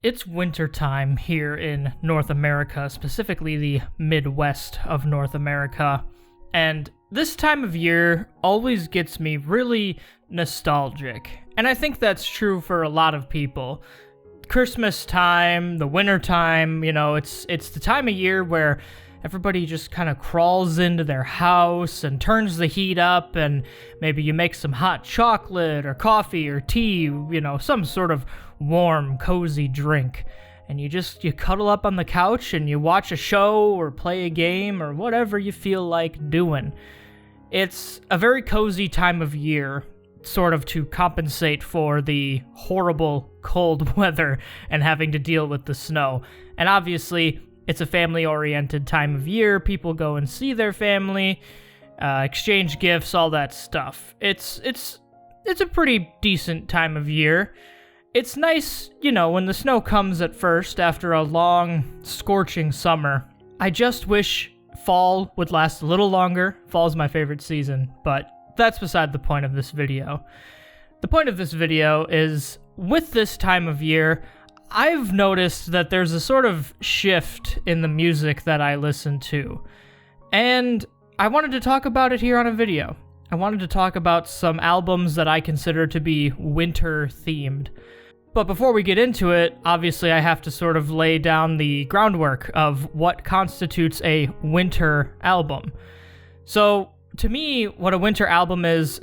It's wintertime here in North America, specifically the Midwest of North America, and this time of year always gets me really nostalgic, and I think that's true for a lot of people. Christmas time, the winter time, it's the time of year where everybody just kind of crawls into their house and turns the heat up, and maybe you make some hot chocolate or coffee or tea, some sort of warm, cozy drink. And you cuddle up on the couch and you watch a show or play a game or whatever you feel like doing. It's a very cozy time of year, sort of to compensate for the horrible cold weather and having to deal with the snow. And obviously, it's a family-oriented time of year. People go and see their family, exchange gifts, all that stuff. It's a pretty decent time of year. It's nice, when the snow comes at first after a long, scorching summer. I just wish fall would last a little longer. Fall's my favorite season, but that's beside the point of this video. The point of this video is, with this time of year, I've noticed that there's a sort of shift in the music that I listen to, and I wanted to talk about it here on a video. I wanted to talk about some albums that I consider to be winter-themed. But before we get into it, obviously I have to sort of lay down the groundwork of what constitutes a winter album. So, to me, what a winter album is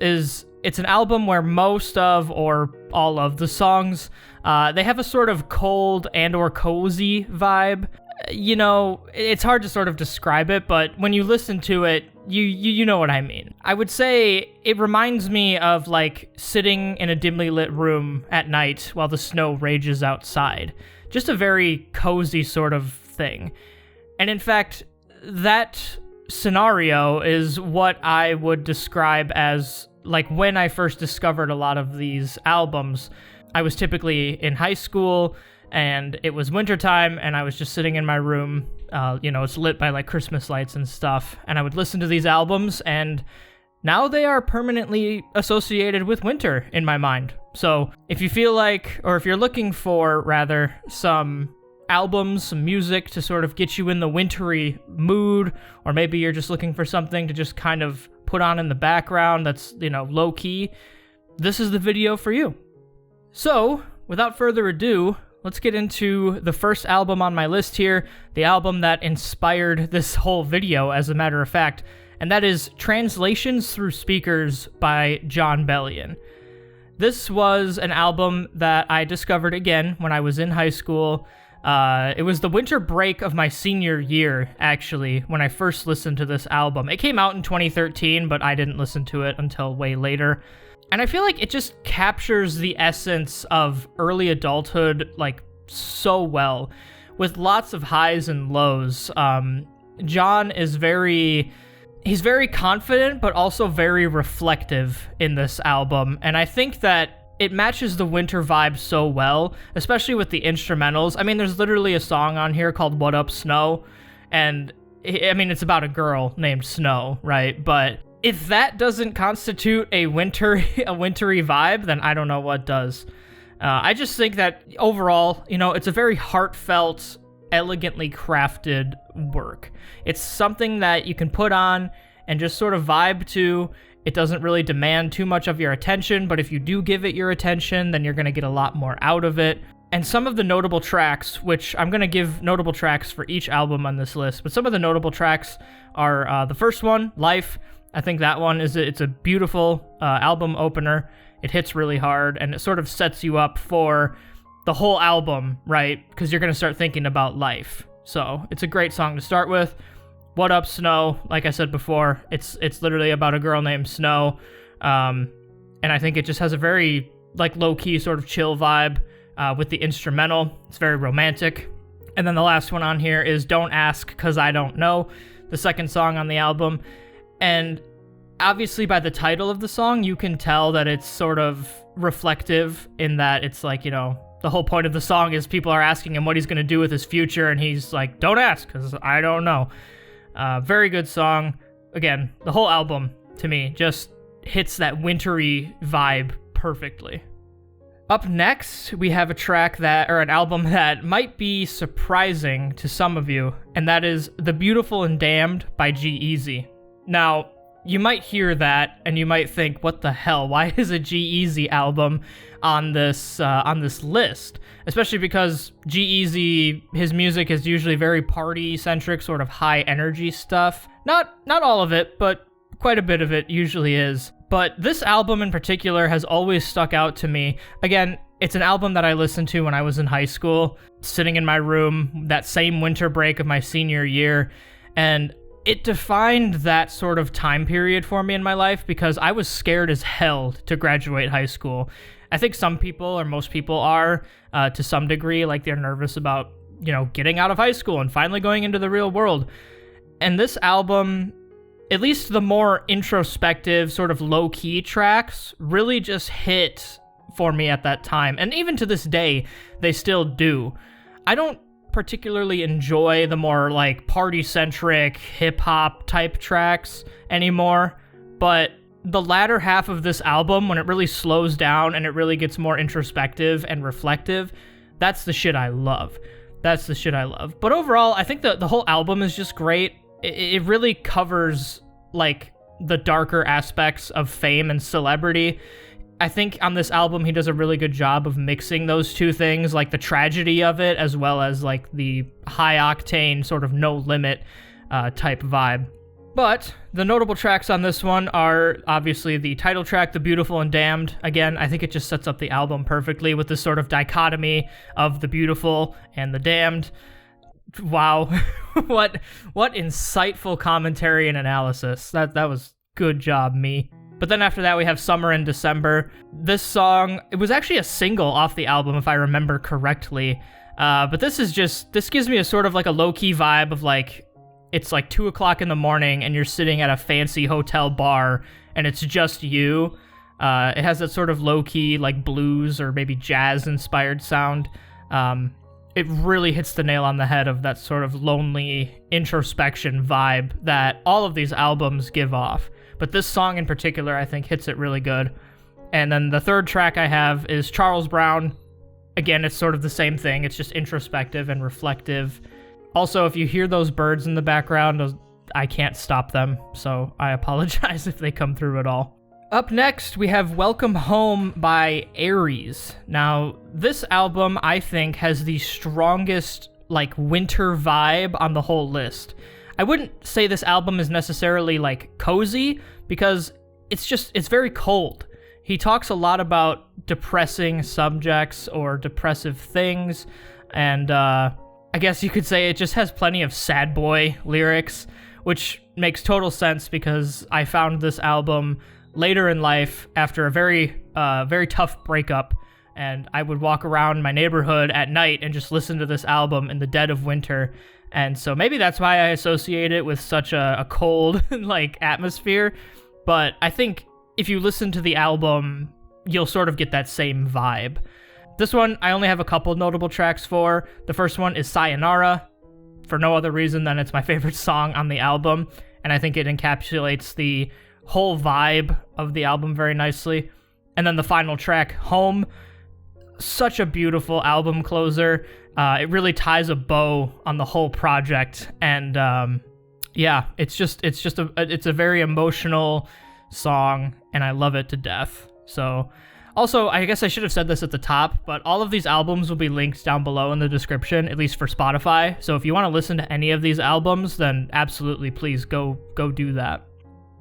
it's an album where most of, or all of, the songs, they have a sort of cold and or cozy vibe. It's hard to sort of describe it, but when you listen to it, you know what I mean. I would say it reminds me of, like, sitting in a dimly lit room at night while the snow rages outside. Just a very cozy sort of thing. And in fact, that scenario is what I would describe as, like, when I first discovered a lot of these albums. I was typically in high school, and it was wintertime, and I was just sitting in my room. It's lit by, like, Christmas lights and stuff, and I would listen to these albums, and now they are permanently associated with winter in my mind. So if you feel like, or if you're looking for, rather, some albums, some music to sort of get you in the wintry mood, or maybe you're just looking for something to just kind of put on in the background that's, low-key, this is the video for you. So, without further ado, let's get into the first album on my list here, the album that inspired this whole video, as a matter of fact, and that is Translations Through Speakers by Jon Bellion. This was an album that I discovered again when I was in high school. It was the winter break of my senior year, actually, when I first listened to this album. It came out in 2013, but I didn't listen to it until way later. And I feel like it just captures the essence of early adulthood, like, so well, with lots of highs and lows. Jon is he's very confident, but also very reflective in this album, and I think that it matches the winter vibe so well, especially with the instrumentals. I mean, there's literally a song on here called What Up Snow, and I mean, it's about a girl named Snow, right? But if that doesn't constitute a wintry vibe, then I don't know what does. I just think that overall, it's a very heartfelt, elegantly crafted work. It's something that you can put on and just sort of vibe to. It doesn't really demand too much of your attention, but if you do give it your attention, then you're going to get a lot more out of it. And some of the notable tracks, which I'm going to give notable tracks for each album on this list, but some of the notable tracks are the first one, Life. I think that one it's a beautiful album opener. It hits really hard, and it sort of sets you up for the whole album, right? Because you're going to start thinking about life. So it's a great song to start with. What Up Snow, like I said before, it's literally about a girl named Snow, and I think it just has a very, like, low-key sort of chill vibe with the instrumental. It's very romantic. And then the last one on here is Don't Ask 'Cause I Don't Know, the second song on the album. And obviously by the title of the song, you can tell that it's sort of reflective in that it's like, the whole point of the song is people are asking him what he's going to do with his future, and he's like, don't ask, because I don't know. Very good song. Again, the whole album, to me, just hits that wintry vibe perfectly. Up next, we have an album that might be surprising to some of you, and that is The Beautiful and Damned by G-Eazy. Now, you might hear that, and you might think, what the hell, why is a G-Eazy album on this list? Especially because G-Eazy, his music is usually very party-centric, sort of high-energy stuff. Not all of it, but quite a bit of it usually is. But this album in particular has always stuck out to me. Again, it's an album that I listened to when I was in high school, sitting in my room that same winter break of my senior year, and it defined that sort of time period for me in my life because I was scared as hell to graduate high school. I think some people, or most people are, to some degree, like they're nervous about, getting out of high school and finally going into the real world. And this album, at least the more introspective, sort of low-key tracks, really just hit for me at that time. And even to this day, they still do. I don't particularly enjoy the more, like, party-centric, hip-hop type tracks anymore, but the latter half of this album, when it really slows down and it really gets more introspective and reflective, that's the shit I love. That's the shit I love. But overall, I think the whole album is just great. It really covers, like, the darker aspects of fame and celebrity. I think on this album, he does a really good job of mixing those two things, like the tragedy of it, as well as, like, the high-octane, sort of no-limit type vibe. But the notable tracks on this one are obviously the title track, The Beautiful and Damned. Again, I think it just sets up the album perfectly with this sort of dichotomy of the beautiful and the damned. Wow. What insightful commentary and analysis. That was good job, me. But then after that, we have Summer in December. This song, it was actually a single off the album, if I remember correctly. But this gives me a sort of like a low-key vibe of like, it's like 2 o'clock in the morning and you're sitting at a fancy hotel bar and it's just you. It has that sort of low-key, like blues or maybe jazz-inspired sound. It really hits the nail on the head of that sort of lonely introspection vibe that all of these albums give off. But this song in particular, I think, hits it really good. And then the third track I have is Charles Brown. Again, it's sort of the same thing. It's just introspective and reflective. Also, if you hear those birds in the background, I can't stop them, so I apologize if they come through at all. Up next, we have Welcome Home by Aries. Now, this album, I think, has the strongest, like, winter vibe on the whole list. I wouldn't say this album is necessarily, like, cozy, because it's very cold. He talks a lot about depressing subjects or depressive things, and, I guess you could say it just has plenty of sad boy lyrics, which makes total sense because I found this album later in life after a very tough breakup, and I would walk around my neighborhood at night and just listen to this album in the dead of winter, and so maybe that's why I associate it with such a cold, like, atmosphere, but I think if you listen to the album, you'll sort of get that same vibe. This one, I only have a couple notable tracks for. The first one is Sayonara, for no other reason than it's my favorite song on the album, and I think it encapsulates the whole vibe of the album very nicely. And then the final track, Home, such a beautiful album closer. It really ties a bow on the whole project, and yeah, it's a very emotional song, and I love it to death. So. Also, I guess I should have said this at the top, but all of these albums will be linked down below in the description, at least for Spotify. So if you want to listen to any of these albums, then absolutely please go do that.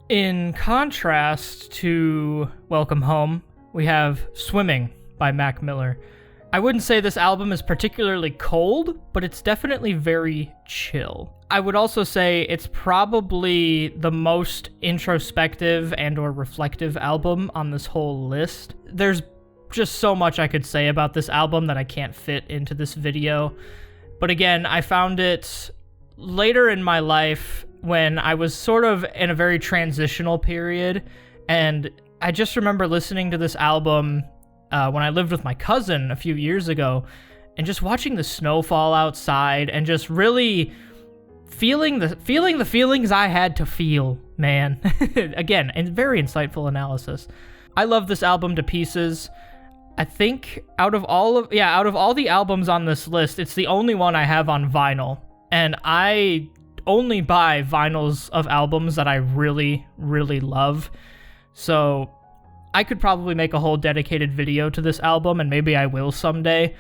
In contrast to Welcome Home, we have Swimming by Mac Miller. I wouldn't say this album is particularly cold, but it's definitely very chill. I would also say it's probably the most introspective and or reflective album on this whole list. There's just so much I could say about this album that I can't fit into this video. But again, I found it later in my life when I was sort of in a very transitional period, and I just remember listening to this album when I lived with my cousin a few years ago, and just watching the snow fall outside and just really feeling the feelings I had to feel, man. Again, and very insightful analysis. I love this album to pieces. I think out of all the albums on this list, it's the only one I have on vinyl. And I only buy vinyls of albums that I really, really love. So I could probably make a whole dedicated video to this album, and maybe I will someday,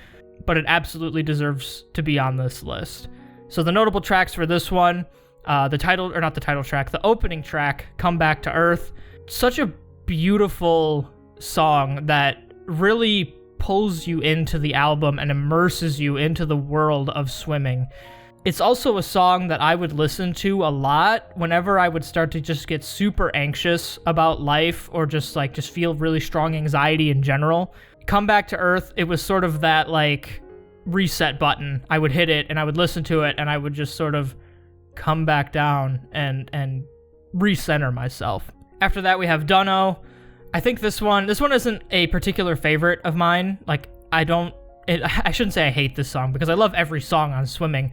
but it absolutely deserves to be on this list. So the notable tracks for this one, the opening track, Come Back to Earth. Such a beautiful song that really pulls you into the album and immerses you into the world of swimming. It's also a song that I would listen to a lot whenever I would start to just get super anxious about life, or just feel really strong anxiety in general. Come Back to Earth, it was sort of that like reset button. I would hit it and I would listen to it and I would just sort of come back down and recenter myself. After that, we have Dunno. I think this one isn't a particular favorite of mine. Like, I shouldn't say I hate this song, because I love every song on swimming.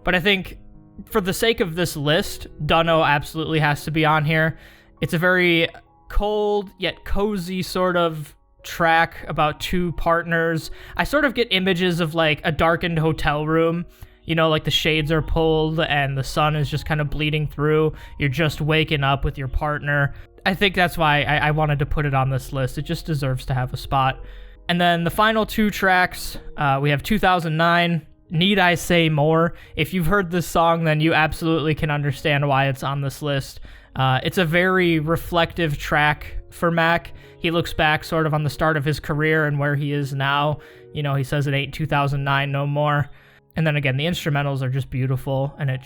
But I think for the sake of this list, Dunno absolutely has to be on here. It's a very cold yet cozy sort of track about two partners. I sort of get images of like a darkened hotel room. You know, like the shades are pulled and the sun is just kind of bleeding through. You're just waking up with your partner. I think that's why I wanted to put it on this list. It just deserves to have a spot. And then the final two tracks, we have 2009, Need I Say More? If you've heard this song, then you absolutely can understand why it's on this list. It's a very reflective track for Mac. He looks back sort of on the start of his career and where he is now. You know, he says it ain't 2009 no more. And then again, the instrumentals are just beautiful, and it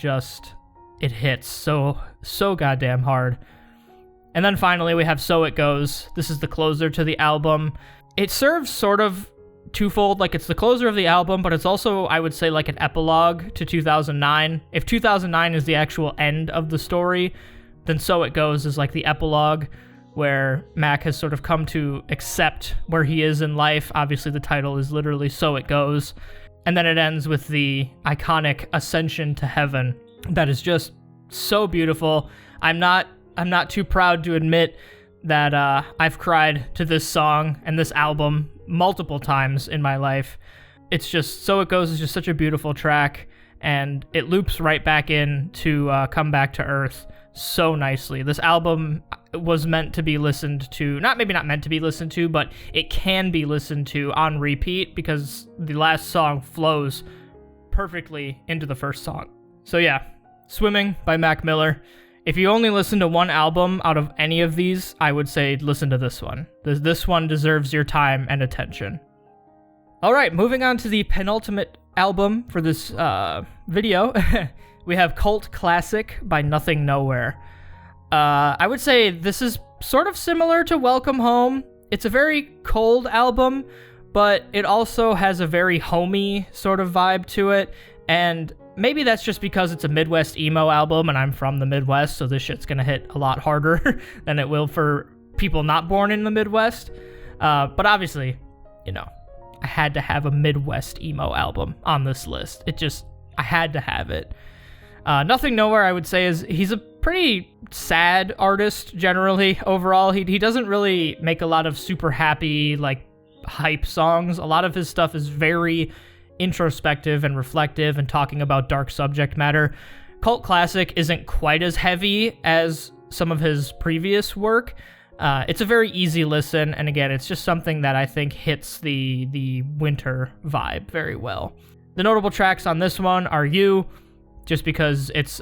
hits so goddamn hard. And then finally, we have So It Goes. This is the closer to the album. It serves sort of twofold, like it's the closer of the album, but it's also, I would say, like an epilogue to 2009. If 2009 is the actual end of the story, then So It Goes is like the epilogue, where Mac has sort of come to accept where he is in life. Obviously, the title is literally So It Goes. And then it ends with the iconic Ascension to Heaven. That is just so beautiful. I'm not too proud to admit that I've cried to this song and this album multiple times in my life. It's just, So It Goes is just such a beautiful track, and it loops right back in to Come Back to Earth so nicely. This album was meant to be listened to, not meant to be listened to, but it can be listened to on repeat, because the last song flows perfectly into the first song. So yeah, Swimming by Mac Miller. If you only listen to one album out of any of these, I would say listen to this one. This one deserves your time and attention. All right, moving on to the penultimate album for this video. We have Cult Classic by Nothing Nowhere. I would say this is sort of similar to Welcome Home. It's a very cold album, but it also has a very homey sort of vibe to it, and maybe that's just because it's a Midwest emo album and I'm from the Midwest, so this shit's gonna hit a lot harder than it will for people not born in the Midwest. But obviously, you know, I had to have a Midwest emo album on this list. I had to have it. Nothing Nowhere, I would say, he's a pretty sad artist generally overall. He doesn't really make a lot of super happy, like, hype songs. A lot of his stuff is very introspective and reflective and talking about dark subject matter. Cult Classic isn't quite as heavy as some of his previous work. It's a very easy listen, and again, it's just something that I think hits the winter vibe very well. The notable tracks on this one are You, just because it's,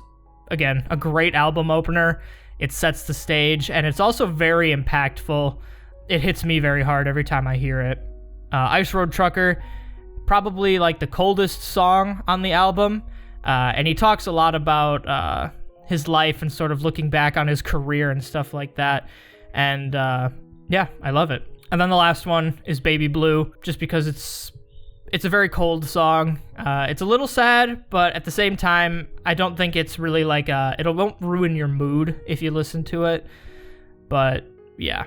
again, a great album opener. It sets the stage, and it's also very impactful. It hits me very hard every time I hear it. Ice Road Trucker, probably like the coldest song on the album, and he talks a lot about his life and sort of looking back on his career and stuff like that, and yeah, I love it. And then the last one is Baby Blue, just because it's a very cold song. It's a little sad, but at the same time, I don't think it's really like it won't ruin your mood if you listen to it, but yeah.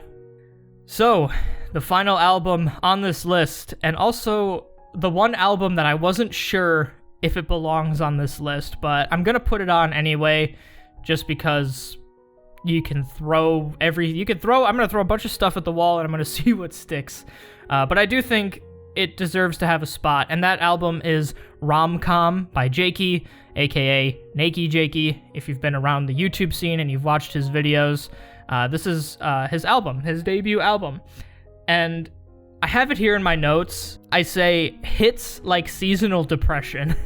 So, the final album on this list, and also the one album that I wasn't sure if it belongs on this list, but I'm gonna put it on anyway, just because, you can throw I'm gonna throw a bunch of stuff at the wall and I'm gonna see what sticks. But I do think it deserves to have a spot, and that album is Rom-Com by Jakey, aka Nakey Jakey. If you've been around the YouTube scene and you've watched his videos, this is his album, his debut album. And I have it here in my notes. I say, hits like seasonal depression.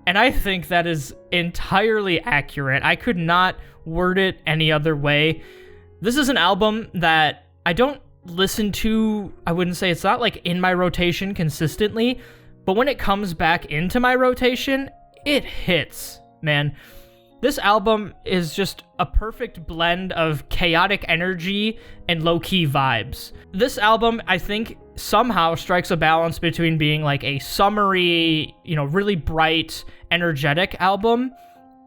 And I think that is entirely accurate. I could not word it any other way. This is an album that I don't listen to. I wouldn't say it's not like in my rotation consistently, but when it comes back into my rotation, it hits, man. This album is just a perfect blend of chaotic energy and low-key vibes. This album, I think, somehow strikes a balance between being like a summery, really bright, energetic album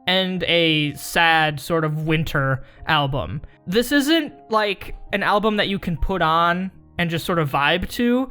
and a sad sort of winter album. This isn't like an album that you can put on and just sort of vibe to.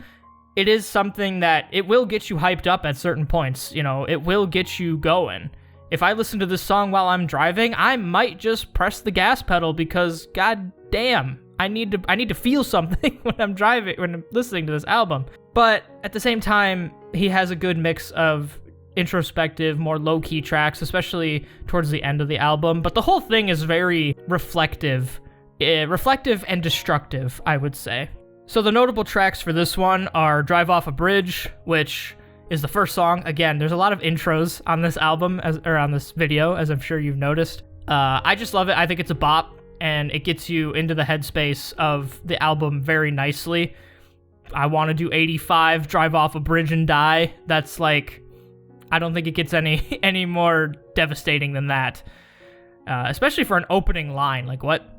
It is something that it will get you hyped up at certain points. It will get you going. If I listen to this song while I'm driving, I might just press the gas pedal because, god damn, I need to feel something when I'm listening to this album. But at the same time, he has a good mix of introspective, more low-key tracks, especially towards the end of the album. But the whole thing is very reflective and destructive, I would say. So the notable tracks for this one are Drive Off a Bridge, which is the first song. Again, there's a lot of intros on this album, on this video, as I'm sure you've noticed. I just love it. I think it's a bop, and it gets you into the headspace of the album very nicely. I Want to Do 85, Drive Off a Bridge and Die. That's like, I don't think it gets any more devastating than that. Especially for an opening line, like what?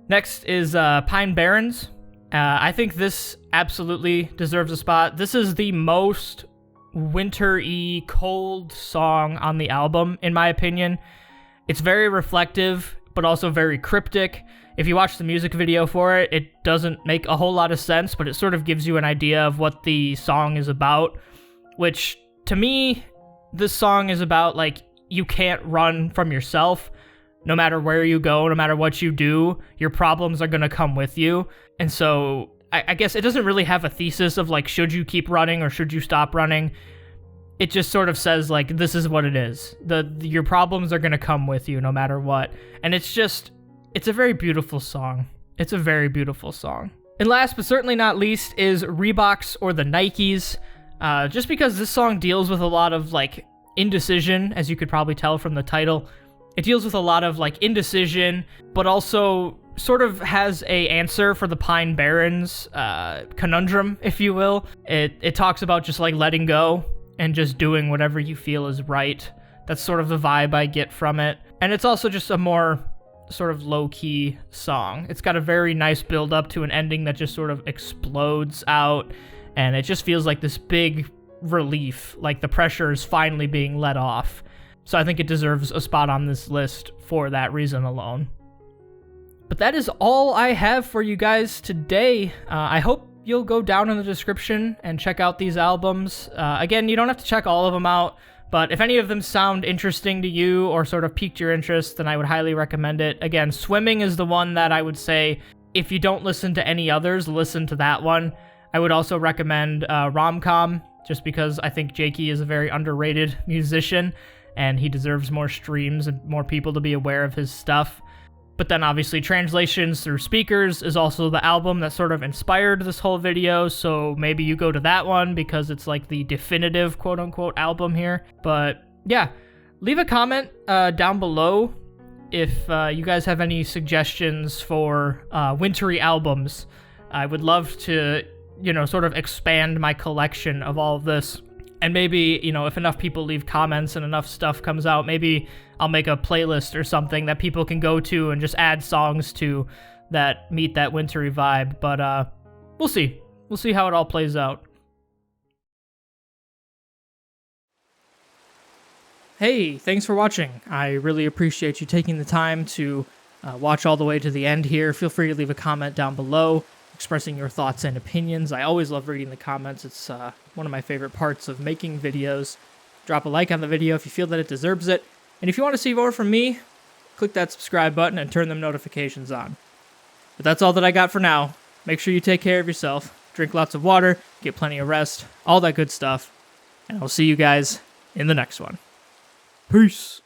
Next is Pine Barrens. I think this absolutely deserves a spot. This is the most winter-y, cold song on the album, in my opinion. It's very reflective, but also very cryptic. If you watch the music video for it, it doesn't make a whole lot of sense, but it sort of gives you an idea of what the song is about, which, to me, this song is about, like, you can't run from yourself. No matter where you go, no matter what you do, your problems are going to come with you. And so I guess it doesn't really have a thesis of, like, should you keep running or should you stop running? It just sort of says, like, this is what it is. Your problems are going to come with you no matter what. And it's a very beautiful song. It's a very beautiful song. And last but certainly not least is Reeboks or the Nikes. Just because this song deals with a lot of, like, indecision, as you could probably tell from the title. It deals with a lot of, like, indecision, but also sort of has a answer for the Pine Barrens conundrum, if you will. It talks about just, like, letting go and just doing whatever you feel is right. That's sort of the vibe I get from it. And it's also just a more sort of low-key song. It's got a very nice build-up to an ending that just sort of explodes out, and it just feels like this big relief, like the pressure is finally being let off. So I think it deserves a spot on this list for that reason alone. But that is all I have for you guys today. I hope you'll go down in the description and check out these albums. Again, you don't have to check all of them out, but if any of them sound interesting to you or sort of piqued your interest, then I would highly recommend it. Again, Swimming is the one that I would say, if you don't listen to any others, listen to that one. I would also recommend Rom-Com, just because I think Jakey is a very underrated musician, and he deserves more streams and more people to be aware of his stuff. But then obviously Translations Through Speakers is also the album that sort of inspired this whole video, so maybe you go to that one because it's like the definitive quote-unquote album here. But yeah, leave a comment down below if you guys have any suggestions for wintry albums. I would love to, sort of expand my collection of all of this. And maybe, if enough people leave comments and enough stuff comes out, maybe I'll make a playlist or something that people can go to and just add songs to that meet that wintry vibe. But we'll see. We'll see how it all plays out. Hey, thanks for watching. I really appreciate you taking the time to watch all the way to the end here. Feel free to leave a comment down below, expressing your thoughts and opinions. I always love reading the comments. It's one of my favorite parts of making videos. Drop a like on the video if you feel that it deserves it. And if you want to see more from me, click that subscribe button and turn them notifications on. But that's all that I got for now. Make sure you take care of yourself, drink lots of water, get plenty of rest, all that good stuff. And I'll see you guys in the next one. Peace.